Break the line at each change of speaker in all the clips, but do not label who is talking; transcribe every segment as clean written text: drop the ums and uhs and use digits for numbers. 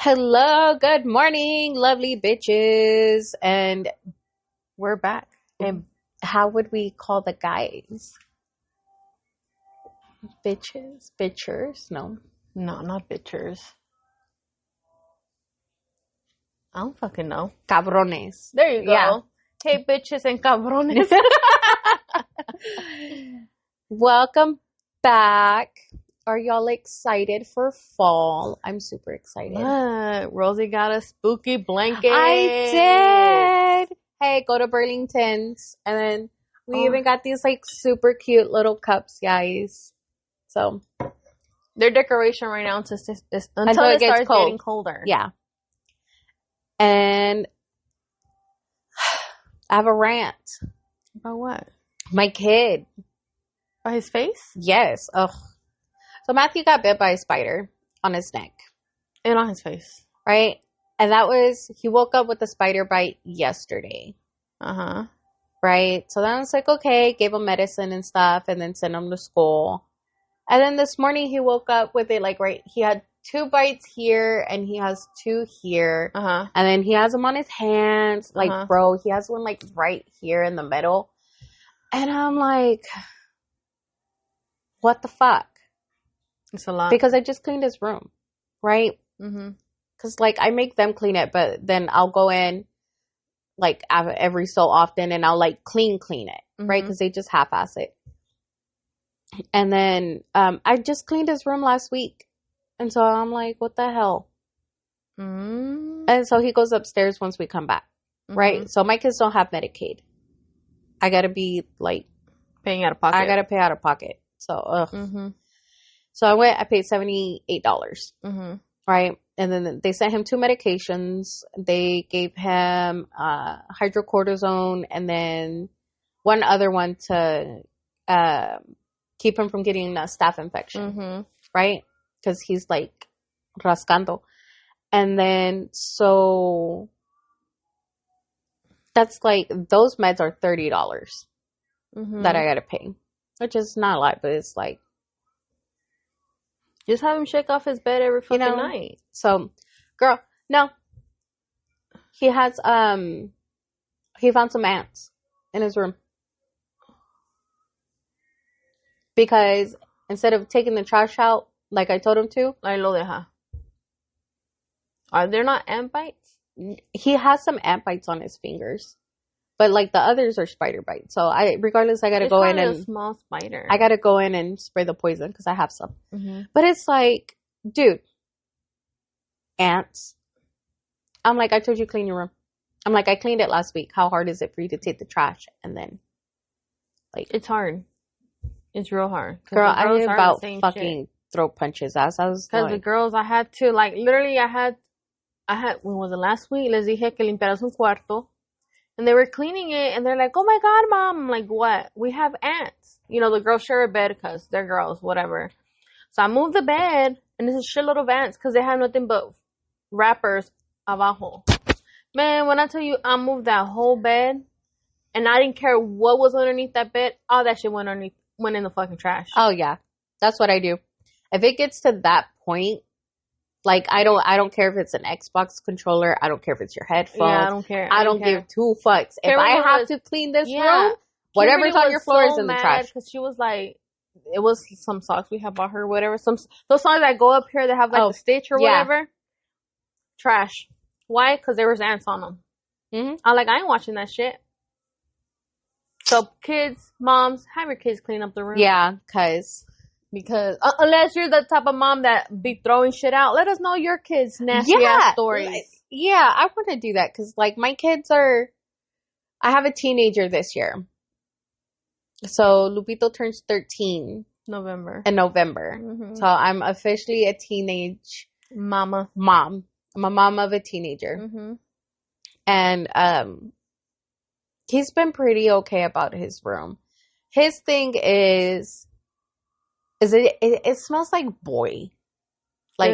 Hello, good morning, lovely bitches. And
We're back.
and how would we call the guys? Bitches? Bitchers? No.
No, not bitchers. I don't fucking know.
Cabrones.
There you go.
Yeah.
Hey, bitches and cabrones.
Welcome back. Are y'all excited for fall? I'm super excited.
What? Rosie got a spooky blanket.
I did. Hey, go to Burlington's. And then we even got these like super cute little cups, guys. So
Their decoration right now until it
gets
starts
cold.
getting colder.
Yeah. And I have a rant.
About what?
My kid.
By his face?
Yes. Ugh. So Matthew got bit by a spider on his neck.
And on his face.
Right? And he woke up with a spider bite yesterday.
Uh-huh.
Right? So then I was like, okay, gave him medicine and stuff and then sent him to school. And then this morning he woke up with it he had 2 bites here and he has 2 here.
Uh-huh.
And then he has them on his hands. Like, bro, he has one like right here in the middle. And I'm like, what the fuck?
It's a lot.
Because I just cleaned his room. Right?
Mm-hmm.
Because, like, I make them clean it, but then I'll go in, like, every so often and I'll, like, clean it. Right? Because they just half-ass it. And then I just cleaned his room last week. And so I'm like, what the hell?
Mm-hmm.
And so he goes upstairs once we come back. Right? So my kids don't have Medicaid. I got to be, like...
Paying out of pocket.
I got to pay out of pocket. So, ugh.
Mm-hmm.
So I paid $78.
Mm-hmm.
Right? And then they sent him 2 medications. They gave him hydrocortisone and then one other one to keep him from getting a staph infection.
Mm-hmm.
Right? Because he's like rascando. And then so that's like, those meds are $30 that I got to pay. Which is not a lot, but it's like,
just have him shake off his bed every fucking night.
So, girl, no. He has, he found some ants in his room. Because instead of taking the trash out, like I told him to.
Ahí lo deja. Are there not ant bites?
He has some ant bites on his fingers. But, like, the others are spider bites. So, regardless, I gotta go in and...
a small spider.
I gotta go in and spray the poison because I have some.
Mm-hmm.
But it's like, dude, ants. I'm like, I told you clean your room. I'm like, I cleaned it last week. How hard is it for you to take the trash? And then, like...
It's hard. It's real hard.
Girl, I did about fucking throat punches as I was
Because the girls, I had to, like, literally, I had, when was it, last week? Les dije que limpiaras un cuarto. And they were cleaning it, and they're like, oh my God, Mom. I'm like, what? We have ants. You know, the girls share a bed because they're girls, whatever. So I moved the bed, and there's a shitload of ants because they have nothing but wrappers abajo. Man, when I tell you I moved that whole bed, and I didn't care what was underneath that bed, all that shit went in the fucking trash.
Oh, yeah. That's what I do. If it gets to that point, like, I don't care if it's an Xbox controller. I don't care if it's your headphones.
Yeah, I don't care.
I don't give 2 fucks. If I have to clean this room, whatever's on your floor is in the trash.
Because she was like, it was some socks we had bought her, whatever. Those socks that go up here that have like the stitch or whatever. Trash. Why? Because there was ants on them.
Mm-hmm.
I'm like, I ain't watching that shit. So kids, moms, have your kids clean up the room.
Yeah,
because unless you're the type of mom that be throwing shit out, let us know your kids' nasty ass stories.
Yeah, I want to do that because, like, my kids are... I have a teenager this year. So, Lupito turns 13 in November.
Mm-hmm.
So, I'm officially a teenage... mom. I'm a mom of a teenager.
Mm-hmm.
And he's been pretty okay about his room. His thing is it smells like boy. Like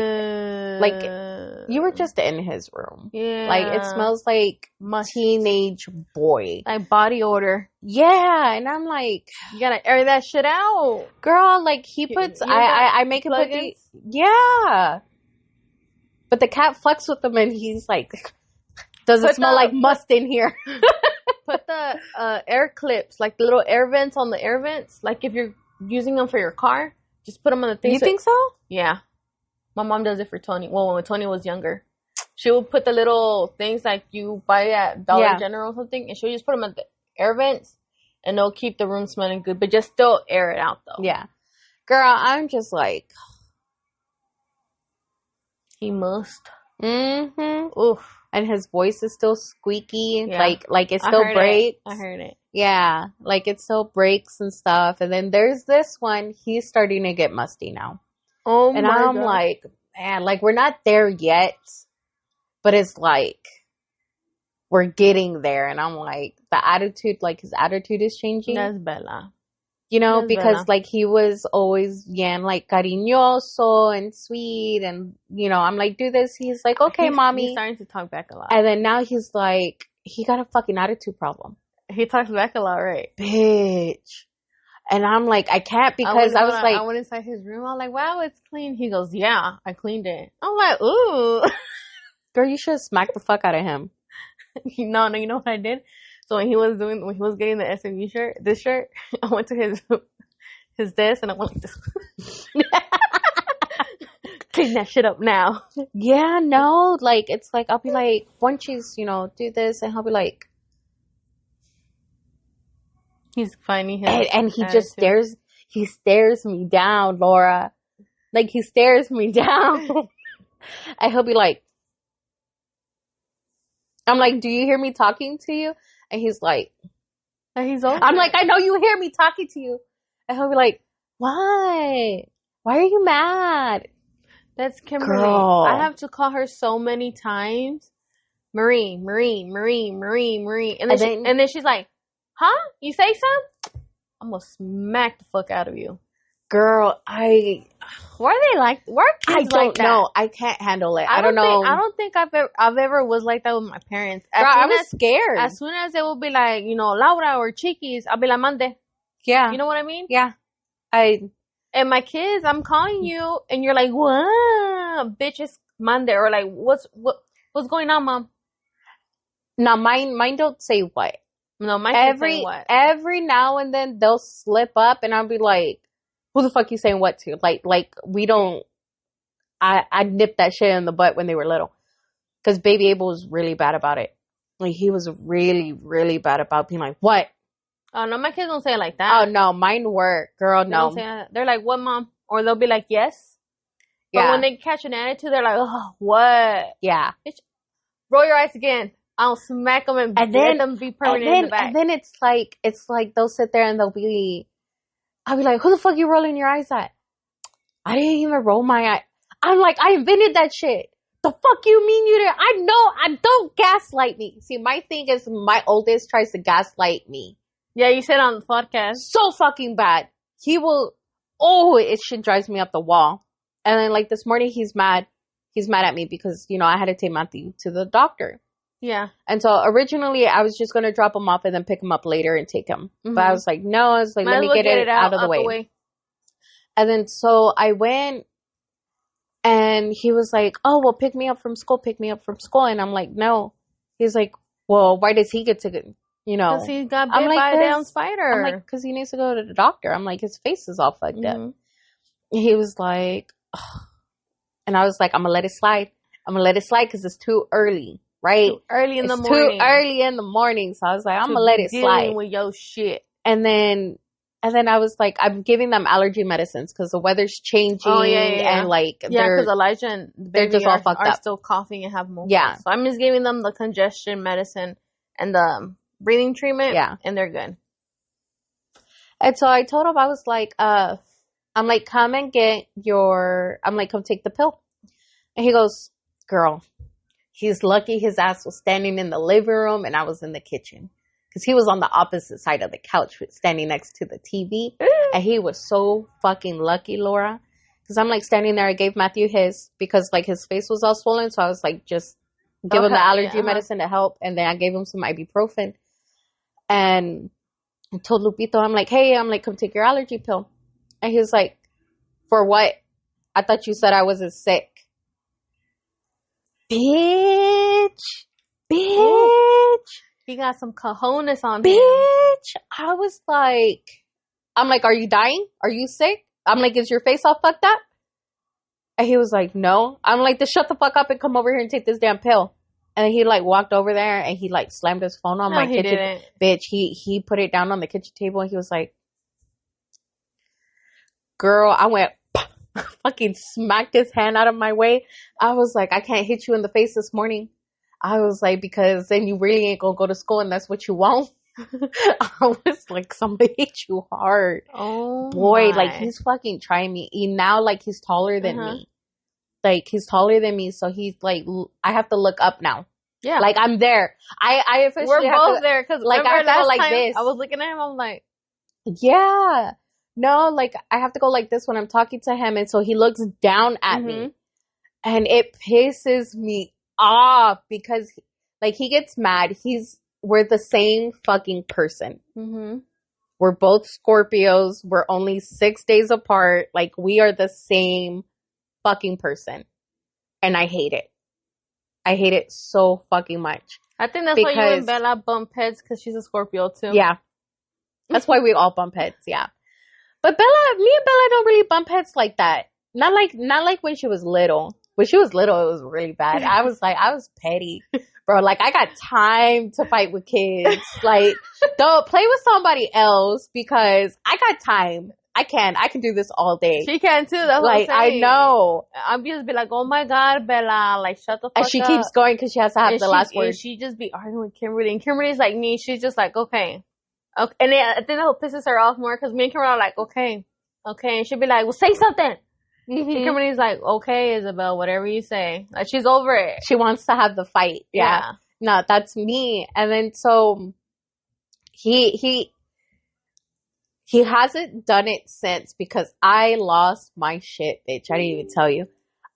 you were just in his room.
Yeah.
Like, it smells like teenage boy.
Like body odor.
Yeah. And I'm like,
you gotta air that shit out.
Girl, like, he puts, I make him put the, yeah. But the cat fucks with him, and he's like, does it smell like must in here?
Put the air clips, like the little air vents on the air vents. Like if you're using them for your car, just put them on the thing.
You think so?
Yeah. My mom does it for Tony. Well, when Tony was younger. She would put the little things like you buy at Dollar General or something, and she'll just put them at the air vents, and they'll keep the room smelling good, but just still air it out, though.
Yeah. Girl, I'm just like...
He must.
Mm-hmm.
Oof.
And his voice is still squeaky.
Yeah.
Like it still breaks.
I heard it.
Yeah. Like it still breaks and stuff. And then there's this one. He's starting to get musty now.
Oh, and my
I'm
God.
like, man, like we're not there yet. But it's like, we're getting there. And I'm like, the attitude, like his attitude is changing.
That's Bella.
You know,
That's
because
Bella.
like he was always, like cariñoso and sweet. And, I'm like, do this. He's like, okay, mommy.
He's starting to talk back a lot.
And then now he's like, he got a fucking attitude problem.
He talks back a lot, right?
Bitch. And I'm like, I can't because I was like.
I went inside his room. I'm like, wow, it's clean. He goes, yeah, I cleaned it. I'm like, ooh.
Girl, you should have smacked the fuck out of him.
No, you know what I did? So when he was getting the SMU shirt, this shirt, I went to his desk and I went like this. Clean that shit up now.
Yeah, no, like it's like I'll be like, once you do this, and he'll be like,
he's finding his
and he just stares me down, Laura. Like he stares me down, and he'll be like. I'm like, do you hear me talking to you? And he's like,
and he's over.
I'm like, I know you hear me talking to you. And he'll be like, why? Why are you mad?
That's Kimberly.
Girl.
I have to call her so many times. Marie. And then she's like, huh? You say something? I'm going to smack the fuck out of you.
Girl,
why are they like? Why are kids
I
like that?
don't know. I can't handle it. I don't know.
I don't think I've ever was like that with my parents.
Girl, I was scared.
As soon as they will be like, Laura or Chiquis, I'll be like, Mande.
Yeah.
You know what I mean?
Yeah.
And my kids, I'm calling you, and you're like, what? Bitches, Mande, or like, what's going on, Mom?
No, mine don't say what.
No, mine don't say what.
Every now and then they'll slip up, and I'll be like. Who the fuck you saying what to? Like we don't. I nipped that shit in the butt when they were little, because baby Abel was really bad about it. Like he was really, really bad about being like, what?
Oh no, my kids don't say it like that.
Oh no, mine were, girl. No,
they're like, what, Mom? Or they'll be like, yes. But
yeah.
when they catch an attitude, they're like, oh, what?
Yeah.
Bitch, roll your eyes again. I'll smack them and let them be permanent in the back.
And then it's like they'll sit there and I'll be like, who the fuck you rolling your eyes at? I didn't even roll my eye. I'm like, I invented that shit. The fuck you mean you didn't? I know, I don't gaslight me. See, my thing is my oldest tries to gaslight me.
Yeah, you said on the podcast.
So fucking bad. He will, it shit drives me up the wall. And then like this morning he's mad at me because, I had to take Matthew to the doctor.
Yeah.
And so originally I was just going to drop him off and then pick him up later and take him. Mm-hmm. But I was like, no, I was like, let me get it out of the way. And then so I went and he was like, oh, well, pick me up from school. And I'm like, no. He's like, well, why does he get to,
Because he got bit by a damn spider.
I'm like, because he needs to go to the doctor. I'm like, his face is all fucked up. He was like, ugh. And I was like, I'm going to let it slide. Because it's too early. Right?
Too early in the morning.
Too early in the morning. So I was like, I'm going to let it slide.
With your shit.
And then I was like, I'm giving them allergy medicines because the weather's changing. Oh, yeah. And like,
because Elijah and the baby
just all fucked up.
Still coughing and have more.
Yeah.
So I'm just giving them the congestion medicine and the breathing treatment.
Yeah.
And they're good.
And so I told him, I was like, I'm like, come take the pill. And he goes, girl. He's lucky his ass was standing in the living room and I was in the kitchen. Because he was on the opposite side of the couch standing next to the TV. And he was so fucking lucky, Laura. Because I'm like standing there. I gave Matthew his because like his face was all swollen. So I was like, just give him the allergy medicine to help. And then I gave him some ibuprofen. And I told Lupito, I'm like, hey, come take your allergy pill. And he was like, for what? I thought you said I wasn't sick. Bitch.
Ooh. He got some cojones on him.
Bitch. I was like, I'm like, are you dying? Are you sick? I'm like, is your face all fucked up? And he was like, no. I'm like, just shut the fuck up and come over here and take this damn pill. And he like walked over there and he like slammed his phone on my kitchen.
Didn't.
Bitch, he put it down on the kitchen table and he was like, girl, I went fucking smacked his hand out of my way. I was like, I can't hit you in the face this morning. I was like, because then you really ain't gonna go to school and that's what you want. I was like, somebody hit you hard.
Oh
boy,
my.
like he's fucking trying me. Now like he's taller than me. Like he's taller than me, so he's like, I have to look up now.
Yeah,
like I'm there. I officially
we're
have
both
to,
there because
like I have to go like this.
I was looking at him. I'm like,
yeah, no, like I have to go like this when I'm talking to him, and so he looks down at me, and it pisses me off because like he gets mad. We're the same fucking person. We're both Scorpios. We're only 6 days apart. Like we are the same fucking person, and I hate it. I hate it so fucking much.
I think that's why you and Bella bump heads because she's a Scorpio too.
Yeah, that's why we all bump heads. Yeah, but me and Bella don't really bump heads like that. Not like when she was little. When she was little, it was really bad. I was petty, bro. Like I got time to fight with kids. Like don't play with somebody else because I got time. I can do this all day.
She can too. That's
like
what I'm saying.
I know.
I'm just be like, oh my god, Bella, like shut the fuck up.
And she keeps going because she has to have the last word.
And she just be arguing with Kimberly, and Kimberly's like me. She's just like, okay. And I think that pisses her off more because me and Kimberly are like, okay, and she'll be like, well, say something. And Kimberly's like, okay, Isabel, whatever you say. Like she's over it.
She wants to have the fight. Yeah. No, that's me. And then so he hasn't done it since because I lost my shit, bitch. I didn't even tell you.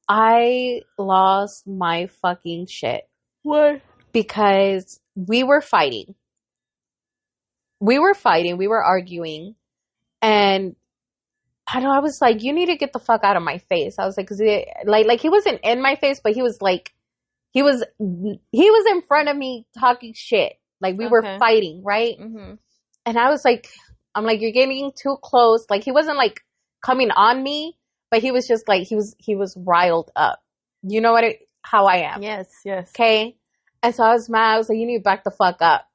I lost my fucking shit.
What?
Because we were fighting. We were arguing. And I know I was like, you need to get the fuck out of my face. I was like, cause like he wasn't in my face, but he was like, he was in front of me talking shit. Like we were fighting, right? And I was like, I'm like, you're getting too close. Like he wasn't like coming on me, but he was just like, he was riled up. You know how I am.
Yes.
Okay. And so I was mad. I was like, you need to back the fuck up.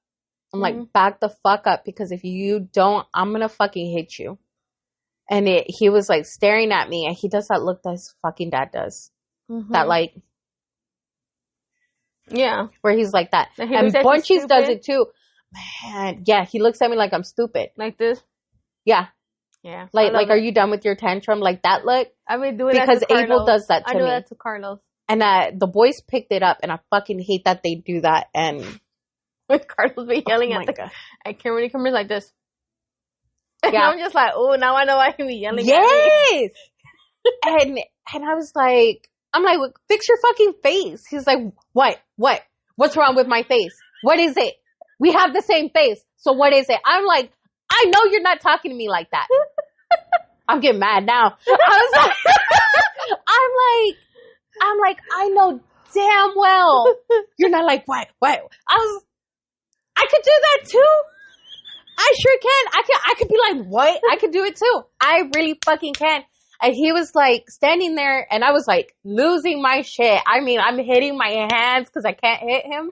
I'm like, back the fuck up because if you don't, I'm going to fucking hit you. And he was like staring at me and he does that look that his fucking dad does. That like,
yeah,
where he's like that. And Bonchis does it too. Man, yeah, he looks at me like I'm stupid.
Like this?
Yeah.
Yeah.
Like, are you done with your tantrum? Like that look?
I've been doing
because
that to Carlos.
Abel does that to me.
I do that to Carlos.
And the boys picked it up, and I fucking hate that they do that. And
when Carlos be yelling at Kimberly like this. And I'm just like, oh, now I know why he be yelling at me.
Yes! and I was like, I'm like, fix your fucking face. He's like, what? What's wrong with my face? What is it? We have the same face. So what is it? I'm like, I know you're not talking to me like that. I'm getting mad now. I was like, I'm like, I know damn well you're not like, what? I could do that too. I sure can. I could be like, what? I could do it too. I really fucking can. And he was like standing there and I was like losing my shit. I mean, I'm hitting my hands because I can't hit him.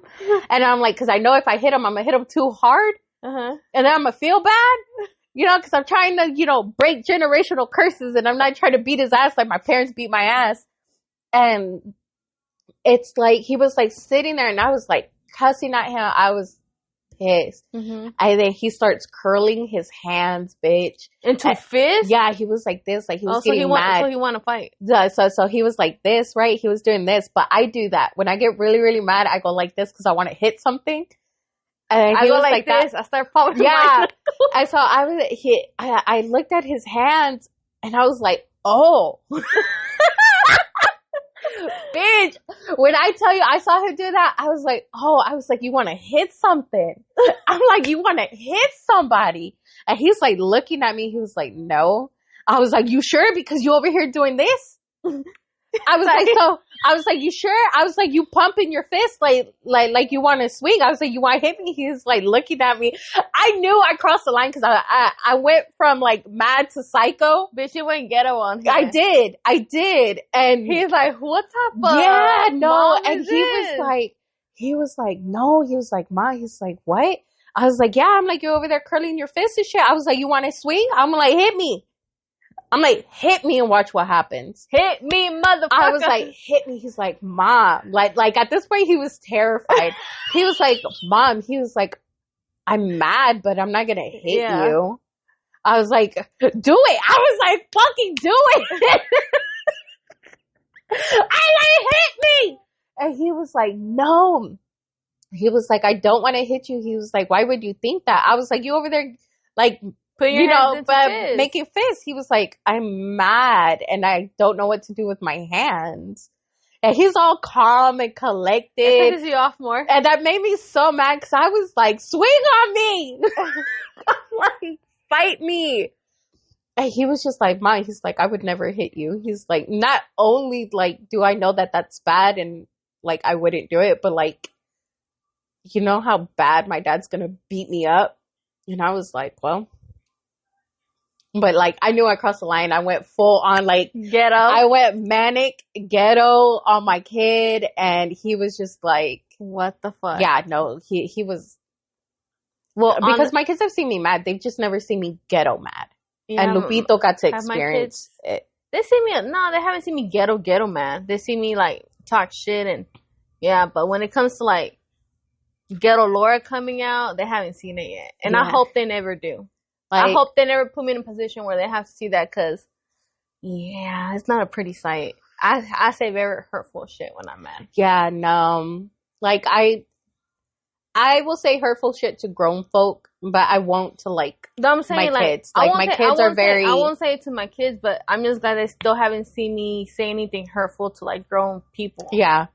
And I'm like, because I know if I hit him, I'm going to hit him too hard. And then I'm going to feel bad, you know, because I'm trying to, break generational curses and I'm not trying to beat his ass like my parents beat my ass. And it's like, he was like sitting there and I was like cussing at him. I was pissed. And then he starts curling his hands, bitch.
Into fists?
Yeah, he was like this, like he was getting mad.
So he want to fight.
Yeah, so he was like this, right? He was doing this, but I do that. When I get really, really mad, I go like this because I want to hit something. And
I go like this. I start following.
Yeah. And so I looked at his hands and I was like, oh. Bitch, when I tell you I saw him do that, I was like, you want to hit something. I'm like, you want to hit somebody. And he's like looking at me. He was like, no. I was like, you sure? Because you over here doing this? I was like, I was like, you sure? I was like, you pumping your fist like you want to swing. I was like, you want to hit me? He was like looking at me. I knew I crossed the line because I went from like mad to psycho.
Bitch, you went ghetto on him.
I did. And
he's like, what type of
yeah, no.
mom
And
is
he was like, no. He was like, Ma. He's like, what? I was like, yeah. I'm like, you're over there curling your fist and shit. I was like, you want to swing? I'm like, hit me. I'm like, hit me and watch what happens.
Hit me, motherfucker.
I was like, hit me. He's like, Mom. Like at this point, he was terrified. He was like, Mom. He was like, I'm mad, but I'm not gonna hit you. I was like, do it. I was like, fucking do it. I like, hit me. And he was like, no. He was like, I don't want to hit you. He was like, why would you think that? I was like, you over there, like, you know, but making fists. He was like, I'm mad and I don't know what to do with my hands. And he's all calm and collected.
It pisses you off more.
And that made me so mad because I was like, swing on me. I'm like, fight me. And he was just like, Mom, he's like, I would never hit you. He's like, not only like, do I know that that's bad and like, I wouldn't do it, but like, you know how bad my dad's going to beat me up? And I was like, well. But like, I knew I crossed the line. I went full on like
ghetto.
I went manic ghetto on my kid, and he was just like,
"What the fuck?"
Yeah, no, he was. Well, because my kids have seen me mad, they've just never seen me ghetto mad. Yeah, and Lupito got to experience it.
They see me. No, they haven't seen me ghetto mad. They see me like talk shit and yeah. But when it comes to like ghetto Laura coming out, they haven't seen it yet, and I hope they never do. Like, I hope they never put me in a position where they have to see that because, yeah, it's not a pretty sight. I say very hurtful shit when I'm mad.
Yeah, no. Like, I will say hurtful shit to grown folk, but I won't to, like,
I'm saying,
my kids. Like, my kids are very...
I won't say it to my kids, but I'm just glad they still haven't seen me say anything hurtful to, like, grown people.
Yeah.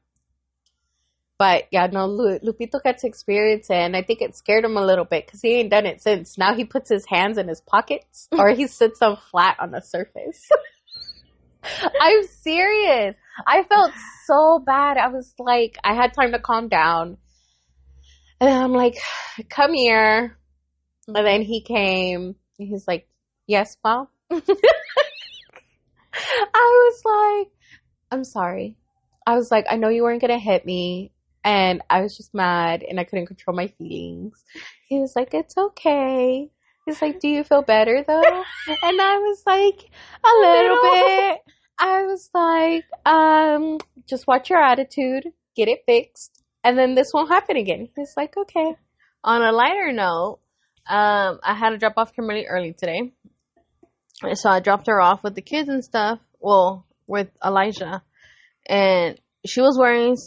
But, yeah, no, Lupito got to experience it, and I think it scared him a little bit, because he ain't done it since. Now he puts his hands in his pockets, or he sits them flat on the surface. I'm serious. I felt so bad. I was like, I had time to calm down. And I'm like, come here. And then he came, and he's like, yes, Mom? I was like, I'm sorry. I was like, I know you weren't going to hit me. And I was just mad and I couldn't control my feelings. He was like, it's okay. He's like, do you feel better though? And I was like, a little bit. I was like, just watch your attitude, get it fixed, and then this won't happen again. He's like, okay.
On a lighter note, I had to drop off Kimberly early today. So I dropped her off with the kids and stuff. Well, with Elijah. And she was wearing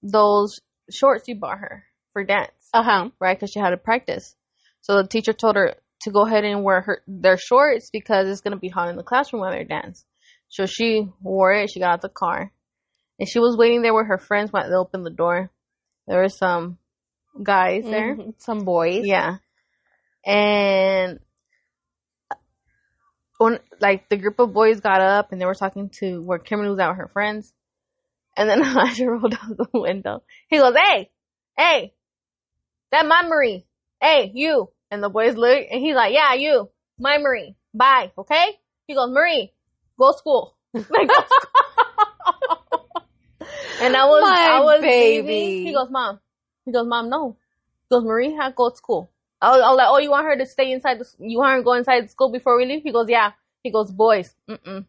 those shorts you bought her for dance.
Uh-huh.
Right? Because she had to practice. So the teacher told her to go ahead and wear their shorts because it's going to be hot in the classroom while they dance. So she wore it. She got out the car. And she was waiting there with her friends when they opened the door. There were some guys there.
Mm-hmm. Some boys.
Yeah. And when, like, the group of boys got up and they were talking to where Kimberly was out with her friends. And then Elijah rolled out the window. He goes, hey, that my Marie. Hey, you. And the boys look, and he's like, yeah, you. My Marie. Bye, okay? He goes, Marie, go to school. Like, go to school. And I was
baby.
Leaving. He goes, Mom, no. He goes, Marie, go to school. I was like, oh, you want her to stay inside you want her to go inside the school before we leave? He goes, yeah. He goes, boys. Mm-mm.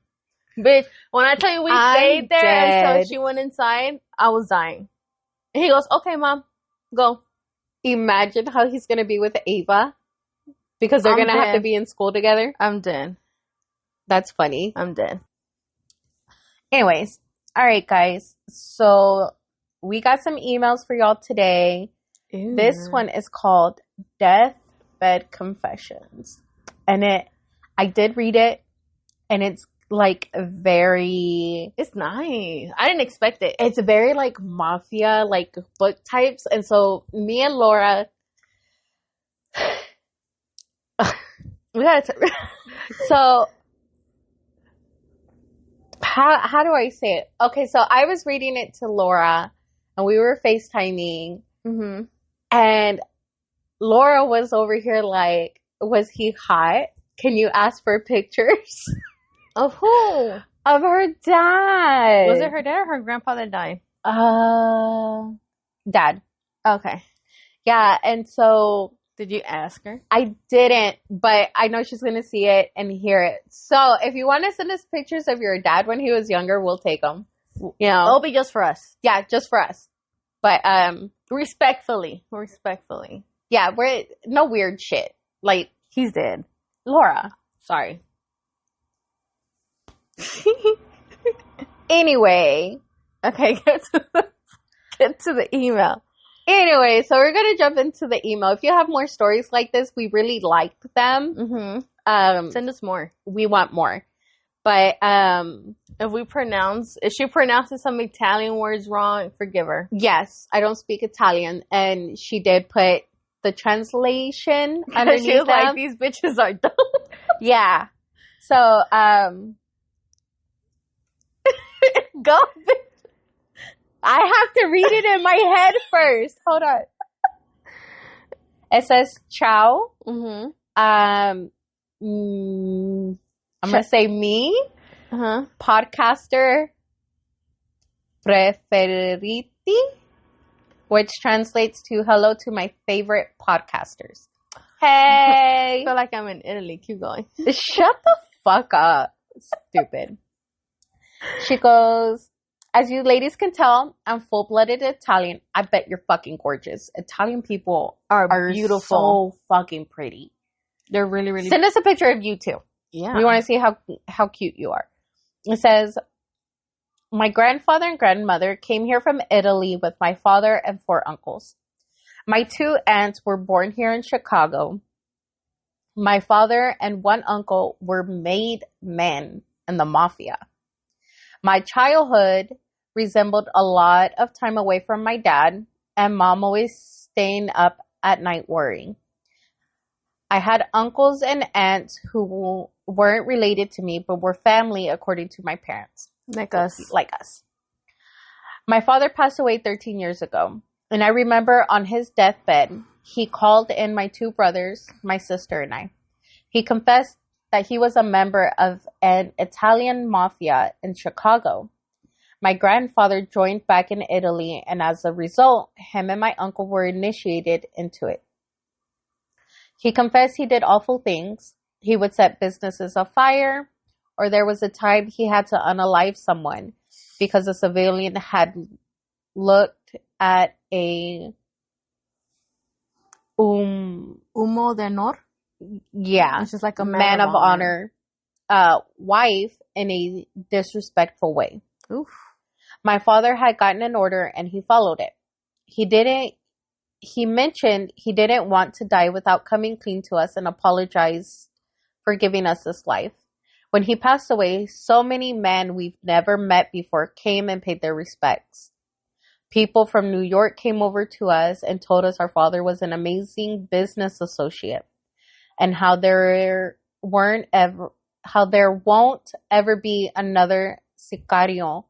Bitch, when I tell you we stayed there until she went inside, I was dying. And he goes, okay, Mom, go.
Imagine how he's going to be with Ava. Because they're going to have to be in school together.
I'm dead.
That's funny.
I'm dead.
Anyways. All right, guys. So, we got some emails for y'all today. Ew. This one is called Deathbed Confessions. And I did read it. And it's like
it's nice. I didn't expect it.
It's very like mafia, like book types. And so me and Laura,
we gotta
so how do I say it? Okay, so I was reading it to Laura, and we were FaceTiming, and Laura was over here like, was he hot? Can you ask for pictures?
Of who?
Of her dad.
Was it her dad or her grandpa that died?
Dad.
Okay.
Yeah, and so...
Did you ask her?
I didn't, but I know she's going to see it and hear it. So if you want to send us pictures of your dad when he was younger, we'll take them. You know,
it'll be just for us.
Yeah, just for us. But
respectfully.
Yeah, we're no weird shit. Like
he's dead.
Laura, sorry. Anyway,
okay, get to the email.
Anyway, so we're going to jump into the email. If you have more stories like this, we really liked them.
Send us more.
We want more. But
if she pronounces some Italian words wrong, forgive her.
Yes, I don't speak Italian. And she did put the translation underneath
she was
them.
like, these bitches are dumb.
Yeah. So,
go.
I have to read it in my head first. Hold on. It says ciao. I'm gonna say me. Podcaster preferiti, which translates to hello to my favorite podcasters. Hey.
I feel like I'm in Italy. Keep going.
Shut the fuck up. Stupid. She goes, as you ladies can tell, I'm full-blooded Italian. I bet you're fucking gorgeous. Italian people are beautiful. So fucking pretty.
They're really, really
Send us a picture of you too.
Yeah.
We want to see how cute you are. It says, my grandfather and grandmother came here from Italy with my father and 4 uncles. My 2 aunts were born here in Chicago. My father and 1 uncle were made men in the mafia. My childhood resembled a lot of time away from my dad, and mom always staying up at night worrying. I had uncles and aunts who weren't related to me, but were family according to my parents.
Like us.
My father passed away 13 years ago, and I remember on his deathbed, he called in my 2 brothers, my sister, and I. He confessed that he was a member of an Italian mafia in Chicago. My grandfather joined back in Italy, and as a result, him and my uncle were initiated into it. He confessed he did awful things. He would set businesses afire, or there was a time he had to unalive someone because a civilian had looked at a
uomo d'onore?
Yeah.
Which is like a
man of honor wife in a disrespectful way.
Oof.
My father had gotten an order and he followed it. He mentioned he didn't want to die without coming clean to us and apologized for giving us this life. When he passed away, so many men we've never met before came and paid their respects. People from New York came over to us and told us our father was an amazing business associate and how there won't ever be another sicario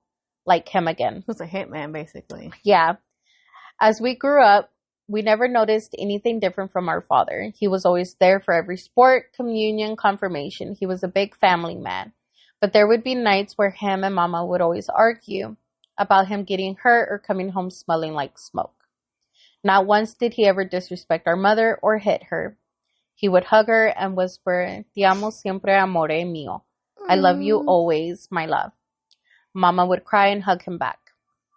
like him again.
He was a hitman, basically.
Yeah. As we grew up, we never noticed anything different from our father. He was always there for every sport, communion, confirmation. He was a big family man. But there would be nights where him and mama would always argue about him getting hurt or coming home smelling like smoke. Not once did he ever disrespect our mother or hit her. He would hug her and whisper, "Te amo siempre, amore mío." I love you always, my love. Mama would cry and hug him back.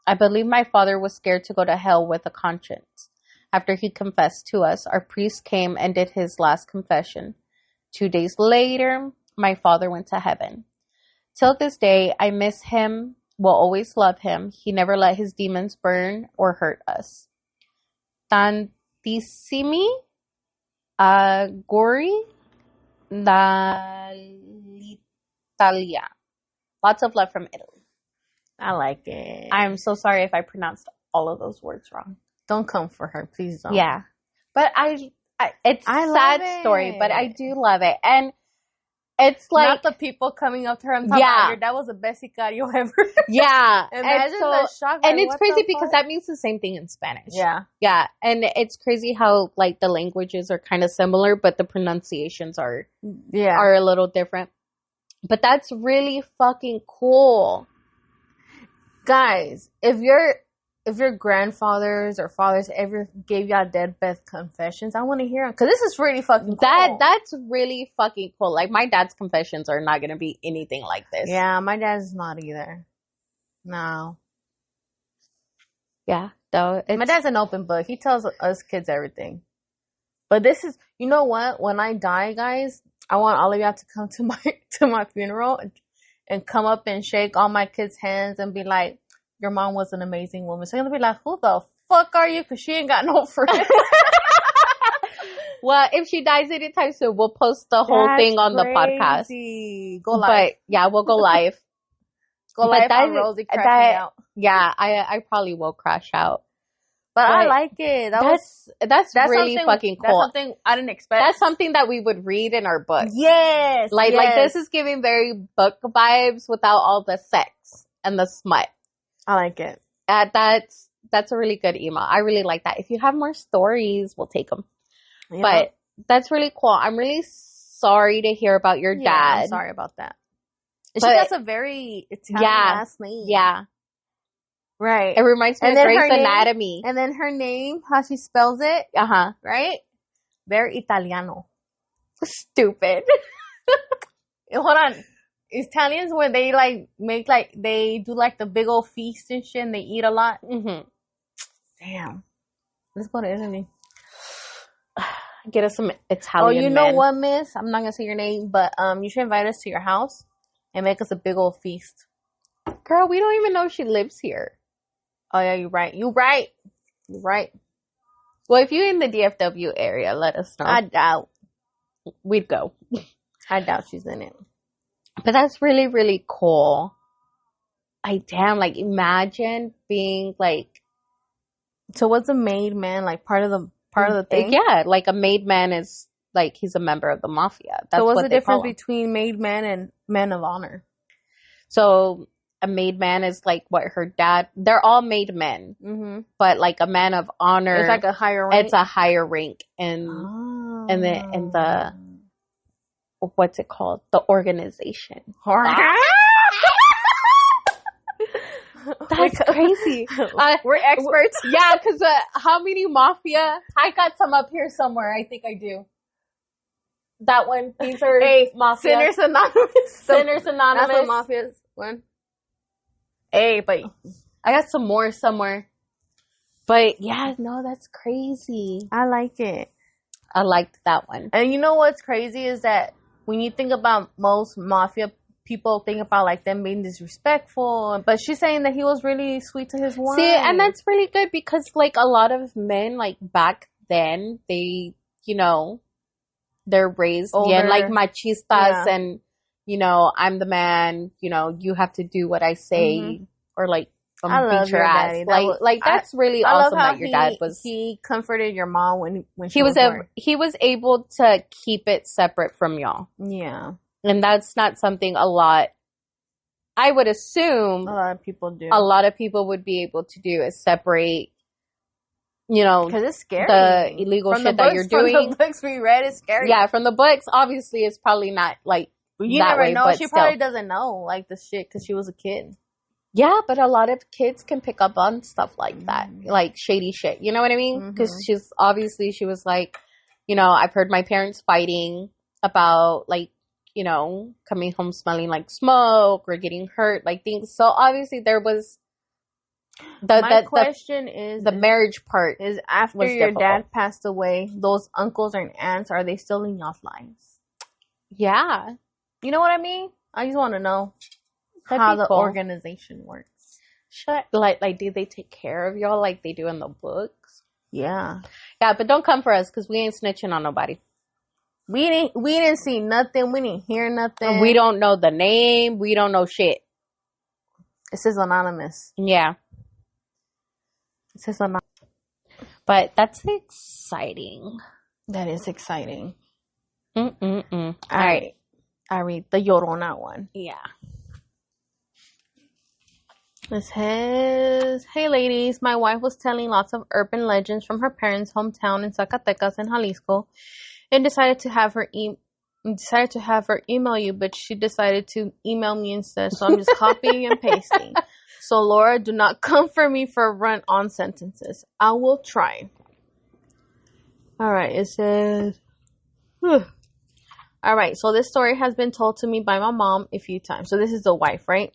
I believe my father was scared to go to hell with a conscience. After he confessed to us, our priest came and did his last confession. 2 days later, my father went to heaven. Till this day, I miss him, will always love him. He never let his demons burn or hurt us. Tantissimi auguri dall'Italia. Lots of love from Italy.
I like it.
I'm so sorry if I pronounced all of those words wrong.
Don't come for her, please don't.
Yeah. But it's a sad story, but I do love it. And it's like
not the people coming up to her. I'm talking about your dad was the best sicario ever.
Yeah.
Imagine the shock.
And it's crazy because that means the same thing in Spanish.
Yeah.
Yeah. And it's crazy how like the languages are kind of similar, but the pronunciations are a little different. But that's really fucking cool.
Guys, if your grandfathers or fathers ever gave y'all deathbed confessions, I want to hear them. Because this is really fucking cool.
That's really fucking cool. Like, my dad's confessions are not going to be anything like this.
Yeah, my dad's not either. No.
Yeah. So
my dad's an open book. He tells us kids everything. But this is, you know what? When I die, guys, I want all of y'all to come to my funeral and come up and shake all my kids' hands and be like, your mom was an amazing woman. So you're going to be like, who the fuck are you? Because she ain't got no friends.
Well, if she dies anytime soon, we'll post the whole thing on the podcast.
Go live.
But yeah, we'll go live.
Live on Rosie crashing out.
Yeah, I probably will crash out.
But I like it.
That's really fucking cool.
That's something I didn't expect.
That's something that we would read in our book.
Yes.
Like this is giving very book vibes without all the sex and the smut.
I like it.
That's a really good email. I really like that. If you have more stories, we'll take them. Yeah. But that's really cool. I'm really sorry to hear about your dad.
I'm sorry about that. She has a very Italian last name.
Yeah.
Right.
It reminds me of Grey's Anatomy.
And then her name, how she spells it.
Uh-huh.
Right? Very Italiano.
Stupid.
Hold on. Italians, when they they do like the big old feast and shit and they eat a lot.
Mm-hmm.
Damn. Let's go to Italy.
Get us some Italian
you know what, miss? I'm not going to say your name, but you should invite us to your house and make us a big old feast.
Girl, we don't even know if she lives here.
Oh, yeah, you're right. You're right.
Well, if you're in the DFW area, let us know.
I doubt.
We'd go.
I doubt she's in it.
But that's really, really cool. Imagine being like...
So what's a made man? Like part of the thing?
Yeah, like a made man is like he's a member of the mafia. That's
so what's the difference between made man and man of honor?
So a made man is like what her dad... They're all made men.
Mm-hmm.
But like a man of honor...
It's like a higher rank?
It's a higher rank in the... What's it called? The organization. That's crazy.
We're experts.
Yeah, because how many mafia? I got some up here somewhere. I think I do. That one. These are mafia.
Sinners Anonymous.
Sinners Anonymous.
That's the mafia's one. Hey, but
I got some more somewhere. But yeah, no, that's crazy.
I like it.
I liked that one.
And you know what's crazy is that when you think about most mafia people, think about like them being disrespectful, but she's saying that he was really sweet to his wife.
See, and that's really good because like a lot of men like back then, they, they're raised like machistas and, I'm the man, you have to do what I say or like beat your ass. Daddy. That's really awesome that your dad was.
He comforted your mom when
he was able to keep it separate from y'all.
Yeah.
And that's not something I would assume
a lot of people do.
A lot of people would be able to do is separate,
because it's scary.
The illegal shit that you're doing.
From the books we read, it's scary.
Yeah, from the books, obviously, it's probably not like
you
that
never
way,
know.
but
She
still.
probably doesn't know like the shit because she was a kid.
Yeah, but a lot of kids can pick up on stuff like that, like shady shit. You know what I mean? Because she was like, I've heard my parents fighting about like, coming home smelling like smoke or getting hurt, like things. So obviously there was
my question is
the marriage part
is after your dad passed away, those uncles and aunts, are they still in y'all's lives?
Yeah.
You know what I mean? I just want to know how the organization works.
Like do they take care of y'all like they do in the books?
Yeah.
Yeah, but don't come for us because we ain't snitching on nobody.
We didn't see nothing. We didn't hear nothing.
We don't know the name. We don't know shit.
It says anonymous.
Yeah.
It says anonymous.
But that's exciting.
That is exciting.
All right.
I read the Llorona one.
Yeah.
It says, "Hey ladies, my wife was telling lots of urban legends from her parents' hometown in Zacatecas in Jalisco, and decided to have her email you, but she decided to email me instead. So I'm just copying and pasting. So Laura, do not come for me for run-on sentences. I will try." All right. It says, All right. So this story has been told to me by my mom a few times. So this is the wife, right?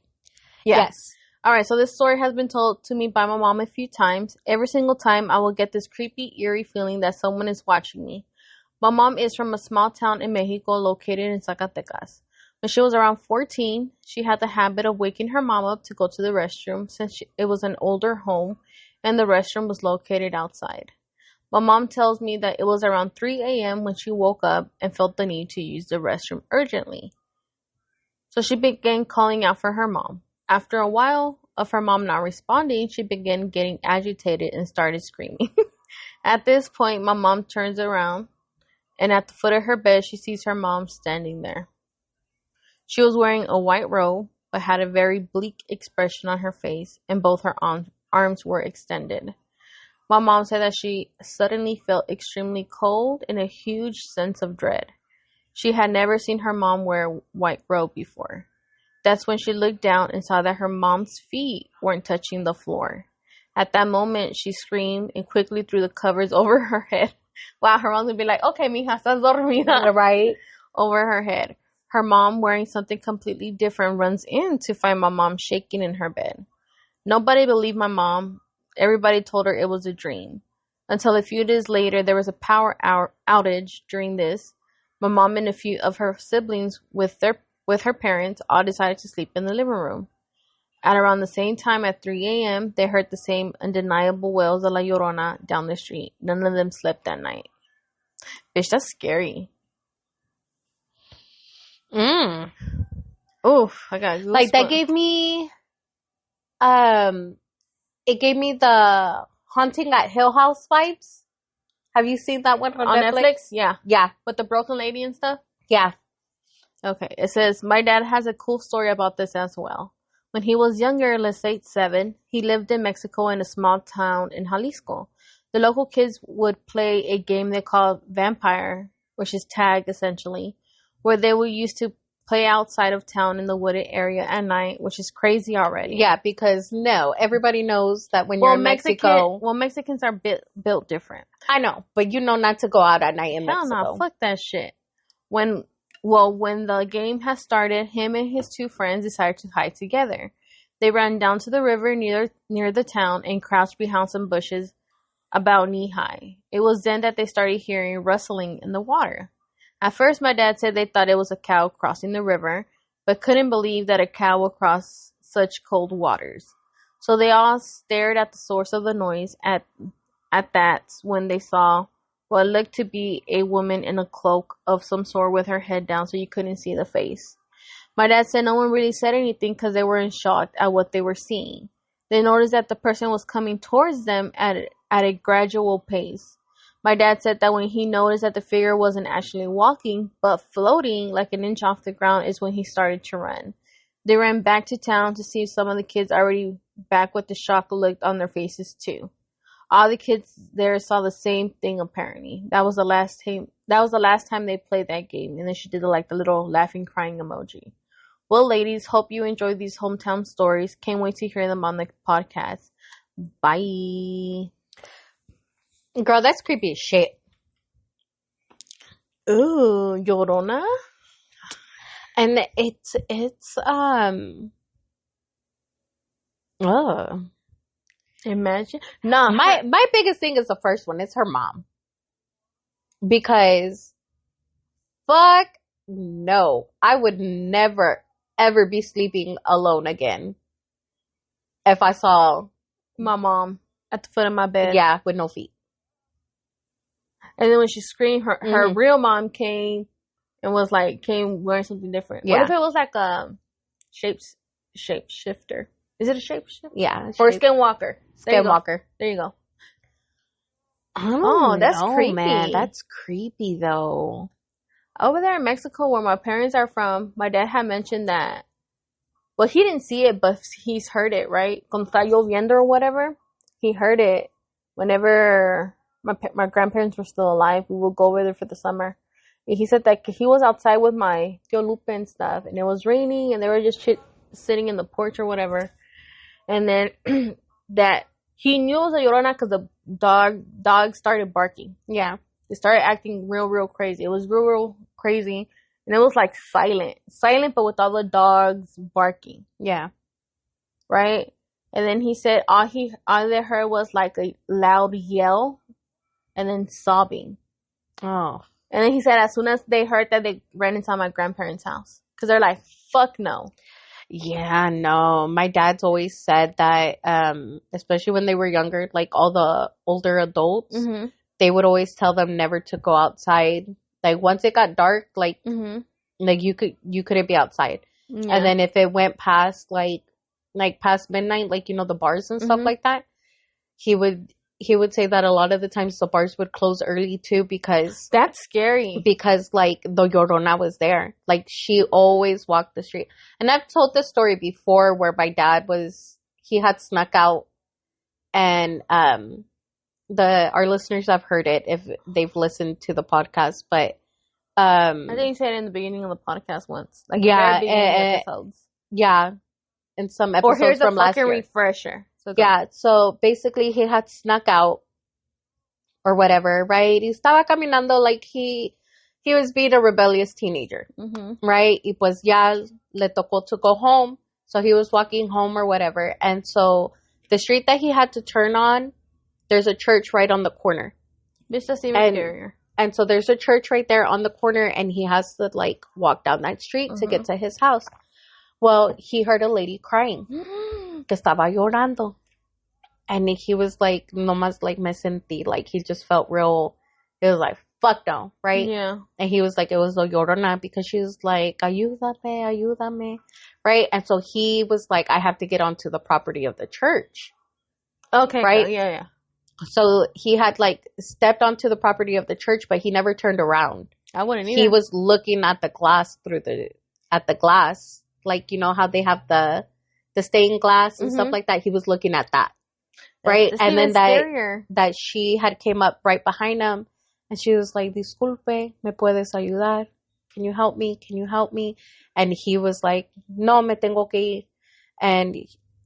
Yeah. Yes.
All right, so this story has been told to me by my mom a few times. Every single time, I will get this creepy, eerie feeling that someone is watching me. My mom is from a small town in Mexico located in Zacatecas. When she was around 14, she had the habit of waking her mom up to go to the restroom since it was an older home and the restroom was located outside. My mom tells me that it was around 3 a.m. when she woke up and felt the need to use the restroom urgently. So she began calling out for her mom. After a while of her mom not responding, she began getting agitated and started screaming. At this point, my mom turns around, and at the foot of her bed, she sees her mom standing there. She was wearing a white robe, but had a very bleak expression on her face, and both her arms were extended. My mom said that she suddenly felt extremely cold and a huge sense of dread. She had never seen her mom wear a white robe before. That's when she looked down and saw that her mom's feet weren't touching the floor. At that moment, she screamed and quickly threw the covers over her head. Wow, her mom would be like, "Okay, mija, estás dormida."
Right?
Over her head. Her mom, wearing something completely different, runs in to find my mom shaking in her bed. Nobody believed my mom. Everybody told her it was a dream. Until a few days later, there was a power outage during this. My mom and a few of her siblings with her parents all decided to sleep in the living room. At around the same time at 3 a.m., they heard the same undeniable wails of La Llorona down the street. None of them slept that night. Bitch, that's scary. Oof, I got goosebumps.
Like, that gave me, it gave me the Haunting at Hill House vibes. Have you seen that one on Netflix?
Yeah.
Yeah.
With the broken lady and stuff?
Yeah.
Okay, it says, "My dad has a cool story about this as well. When he was younger, let's say 7, he lived in Mexico in a small town in Jalisco. The local kids would play a game they called Vampire, which is tag essentially, where they would used to play outside of town in the wooded area at night, which is crazy already."
Yeah, because everybody knows that when you're in Mexico.
Mexicans are built different.
I know, but you know not to go out at night in
Hell
Mexico.
no, fuck that shit. When the game has started, him and his 2 friends decided to hide together. They ran down to the river near the town and crouched behind some bushes about knee-high. It was then that they started hearing rustling in the water. At first, my dad said they thought it was a cow crossing the river, but couldn't believe that a cow would cross such cold waters. So they all stared at the source of the noise. At that, when they saw what looked to be a woman in a cloak of some sort with her head down so you couldn't see the face. My dad said no one really said anything because they were in shock at what they were seeing. They noticed that the person was coming towards them at a gradual pace. My dad said that when he noticed that the figure wasn't actually walking, but floating like an inch off the ground is when he started to run. They ran back to town to see some of the kids already back with the shock look on their faces too. All the kids there saw the same thing apparently. That was the last time they played that game, and then she did the little laughing crying emoji. Well, ladies, hope you enjoyed these hometown stories. Can't wait to hear them on the podcast. Bye.
Girl, that's creepy as shit.
Ooh, Llorona?
And it's
Imagine. Nah.
My biggest thing is the first one. It's her mom. Because fuck no. I would never ever be sleeping alone again if I saw
my mom at the foot of my bed.
Yeah, with no feet.
And then when she screamed, her real mom came and was came wearing something different. Yeah. What if it was like a shapeshifter? Is it a shapeshifter?
Yeah.
Or a skinwalker.
Skinwalker.
There you go.
I don't know, that's creepy. Man, that's creepy though.
Over there in Mexico, where my parents are from, my dad had mentioned that. Well, he didn't see it, but he's heard it, right? Cuando está lloviendo or whatever, he heard it. Whenever my grandparents were still alive, we would go over there for the summer. And he said that he was outside with my Tío Lupe and stuff, and it was raining, and they were just sitting in the porch or whatever. And then that he knew it was a Llorona because the dog started barking.
Yeah.
They started acting real crazy. It was real crazy. And it was like silent, but with all the dogs barking.
Yeah.
Right? And then he said all they heard was like a loud yell and then sobbing.
Oh.
And then he said as soon as they heard that, they ran inside my grandparents' house. Because they're like, fuck no.
Yeah, no. My dad's always said that, especially when they were younger, like all the older adults,
Mm-hmm.
they would always tell them never to go outside. Like once it got dark, like
Mm-hmm.
like you couldn't be outside.
Yeah.
And then if it went past like past midnight, like you know the bars and stuff
Mhm.
like that, he would say that a lot of the times the bars would close early too because
That's scary.
like the Llorona was there. Like she always walked the street. And I've told this story before where my dad he had snuck out and our listeners have heard it if they've listened to the podcast, but
I think you said it in the beginning of the podcast once. Like
yeah,
the very beginning episodes.
yeah, in some
Or
episodes
here's a
from last
fucking
year.
refresher. So
Yeah, so basically he had snuck out or whatever, right? He estaba caminando like he was being a rebellious teenager,
Mm-hmm.
right? Y pues ya le tocó to go home, so he was walking home or whatever. And so the street that he had to turn on, there's a church right on the corner.
This is even scarier.
And so there's a church right there on the corner, and he has to like walk down that street to get to his house. Well, he heard a lady crying, que estaba llorando. And he was like, nomás like me sentí, like he just felt real, it was like, fuck no, right?
Yeah.
And he was like, it was the Llorona because she was like, ayúdame, right? And so he was like, I have to get onto the property of the church.
Okay.
Right?
Yeah.
So he had like stepped onto the property of the church, but he never turned around.
I wouldn't either.
He was looking at the glass like you know how they have the stained glass and stuff like that. He was looking at that, right? And then that she had came up right behind him, and she was like, "Disculpe, me puedes ayudar? Can you help me? Can you help me?" And he was like, "No, me tengo que ir." And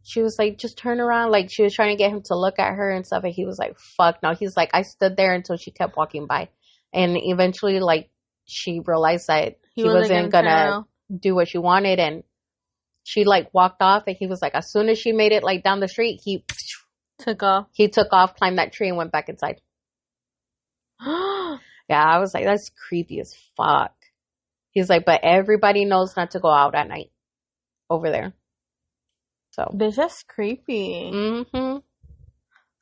she was like, just turn around. Like, she was trying to get him to look at her and stuff. And he was like, fuck no. He's like, I stood there until she kept walking by. And eventually, like, she realized that he wasn't going to do what she wanted. And she, like, walked off. And he was like, as soon as she made it, like, down the street, he
took off.
He took off, climbed that tree, and went back inside. Yeah, I was like, that's creepy as fuck. He's like, but everybody knows not to go out at night over there. So.
Bitch, that's creepy.
Mm-hmm.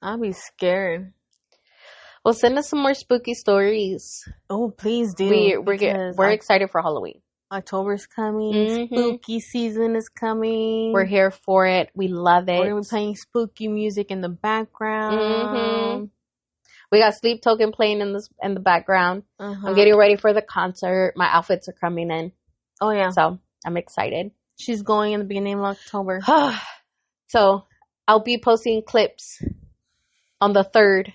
I'll be scared.
Well, send us some more spooky stories.
Oh, please do.
We're excited for Halloween.
October's coming. Spooky season is coming.
We're here for it. We love it.
We're going to be playing spooky music in the background.
We got Sleep Token playing in the background. I'm getting ready for the concert. My outfits are coming in.
Oh, yeah.
So, I'm excited.
She's going in the beginning of October.
So, I'll be posting clips on the 3rd.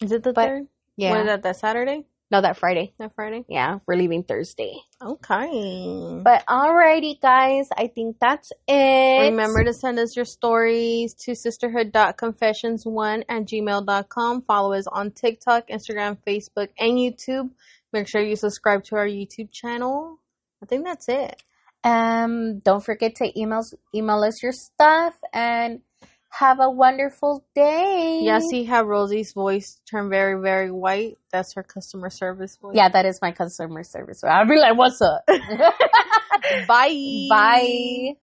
Is it the 3rd?
Yeah.
What is that Saturday?
No, that Friday.
That Friday?
Yeah, we're leaving Thursday.
Okay.
But alrighty, guys. I think that's it.
Remember to send us your stories to sisterhood.confessions1@gmail.com. Follow us on TikTok, Instagram, Facebook, and YouTube. Make sure you subscribe to our YouTube channel. I think that's it.
Don't forget to email us your stuff and have a wonderful day.
Yeah, see how Rosie's voice turned very, very white? That's her customer service voice.
Yeah, that is my customer service. I'll be like, what's up?
Bye.
Bye.